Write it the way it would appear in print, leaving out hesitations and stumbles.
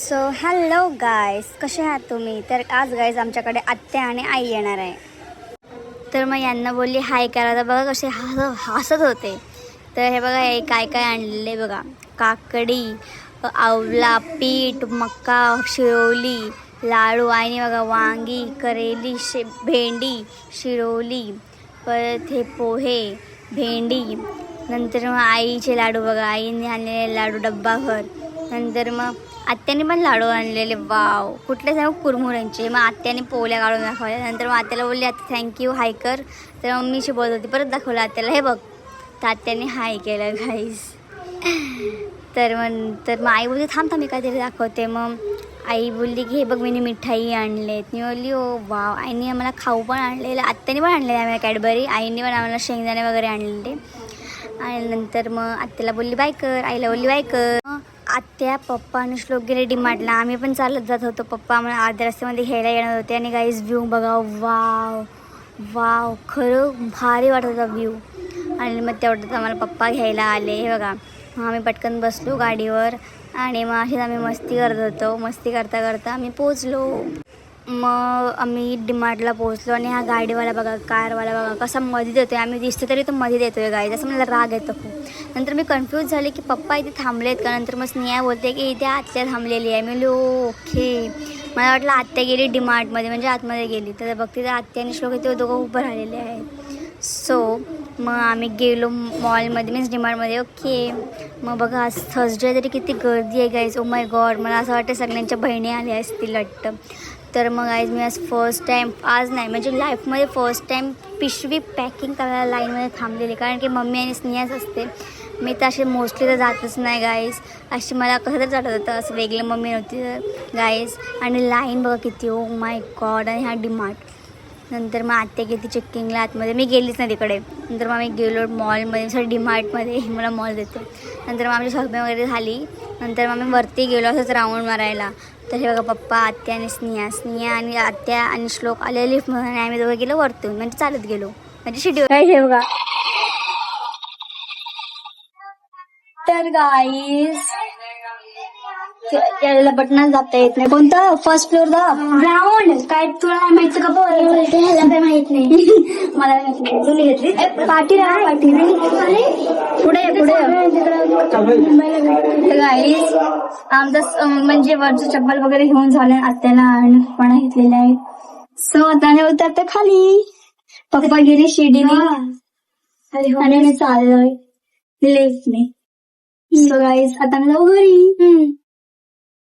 So hello guys, कसे आहात तुम्ही? तर आज गाईज आमच्याकडे आत्या आणि आई येणार आहे. तर मग यांना बोलली हाय करा. तर बघा कसे हसत होते. तर हे बघा हे काय काय आणलेले बघा. काकडी, आवला, पीठ, मका, शिरोली, लाडू, आईने बघा वांगी, करेली, भेंडी, शिरोली, परत हे पोहे, भेंडी, नंतर मग आईचे लाडू बघा. आईने आणलेले लाडू डब्बाभर. नंतर मग आत्याने पण लाडू आणलेले. वाव, कुठले सांगू, कुरमुऱ्यांचे. मग आत्याने पोळ्या काढून दाखवल्या. नंतर मग आत्याला बोलली आता थँक्यू हाय कर. तर मम्मीशी बोलत होती, परत दाखवलं आत्याला, हे बघ. तर आत्याने हाय केलं गाईस. तर मग आई बोलली थांब मी काहीतरी दाखवते. मग आई बोलली की हे बघ मी मिठाई आणलेत. मी बोलली ओ वाव. आईने आम्हाला खाऊ पण आणलेलं, आत्याने पण आणलेलं आम्हाला कॅडबरी. आईने पण आम्हाला शेंगदाणे वगैरे आणलेले. आणि नंतर मग आत्याला बोलली बाय कर, आईला बोलली बाय कर. आत्या, पप्पा आणि श्लोक गेले डीमार्टला. आम्ही पण चालत जात होतो. पप्पा आम्हाला अर्ध्या रस्त्यामध्ये घ्यायला येणार होते. आणि गाईज व्ह्यू बघा, वाव वाव, खरं भारी वाटत होता व्ह्यू. आणि मग तेवढंच आम्हाला पप्पा घ्यायला आले. हे बघा, मग आम्ही पटकन बसलो गाडीवर आणि मग अशीच आम्ही मस्ती करत होतो. मस्ती करता करता आम्ही पोचलो. मग आम्ही डीमार्टला पोहोचलो. आणि हा गाडीवाला बघा, कारवाला बघा कसा मध्ये देतोय. आम्ही दिसतो तरी तो मध्ये देतोय गाईज. असं मला राग येतो खूप. नंतर मी कन्फ्यूज झाले की पप्पा इथे थांबलेत का. नंतर मग स्नेहा बोलते की इथे आत्या थांबलेली आहे. मी ओके. मला वाटलं आत्या गेली डीमार्टमध्ये, म्हणजे आतमध्ये गेली. तर बघते तर आत्या आणि श्लोक इथे दोघं उभं राहिलेले आहेत. सो मग आम्ही गेलो मॉलमध्ये, मीन्स डीमार्टमध्ये. ओके. मग बघा आज थर्सडे तरी किती गर्दी आहे गाईज. ओ माय गॉड, मला असं वाटतं सगळ्यांच्या बहिणी आल्या असतील वाटतं. तर मग आज मी फर्स्ट टाईम, आज नाही म्हणजे लाईफमध्ये फर्स्ट टाईम पिशवी पॅकिंग करायला लाईनमध्ये थांबलेली. कारण की मम्मी आणि स्नेहाच असते. मी तर असे मोस्टली तर जातच नाही गाईज. अशी मला कसं तर जात होतं, असं वेगळं मम्मी नव्हती तर गाईज. आणि लाईन बघा किती, ओ माय गॉड. आणि हा डीमार्ट. नंतर मग आत्या गेली चेकिंगला आतमध्ये, मी गेलीच नाही तिकडे. नंतर मग आम्ही गेलो मॉलमध्ये, सॉरी डीमार्टमध्ये. मला मॉल देतो. नंतर मग आमची शॉपिंग वगैरे झाली. नंतर मग आम्ही वरती गेलो असंच राऊंड मारायला. तर हे बघा पप्पा, आत्या आणि स्नेहा आणि आत्या आणि श्लोक आले लिफ्टमध्ये. आणि आम्ही दोघं गेलो वरतून, म्हणजे चालत गेलो, म्हणजे शेड्यूल काय. हे बघा तर गाईज, याला बटन जाता येत नाही. कोणतं फर्स्ट फ्लोअर दा ग्राउंड काय तुला नाही माहिती का? काय माहित नाही मला. तुम्ही घेतली पाठी राहा, पाठी पुढे तर गाईज आमचं म्हणजे वरचं चप्पल वगैरे घेऊन झालं. आत्याला आणि पण घेतलेले आहेत. सो आता उतरते खाली. पप्पा गेली शिडीने आणि मी चाललोय लिफ्टने. सो गाईज आता मी जाऊ घरी.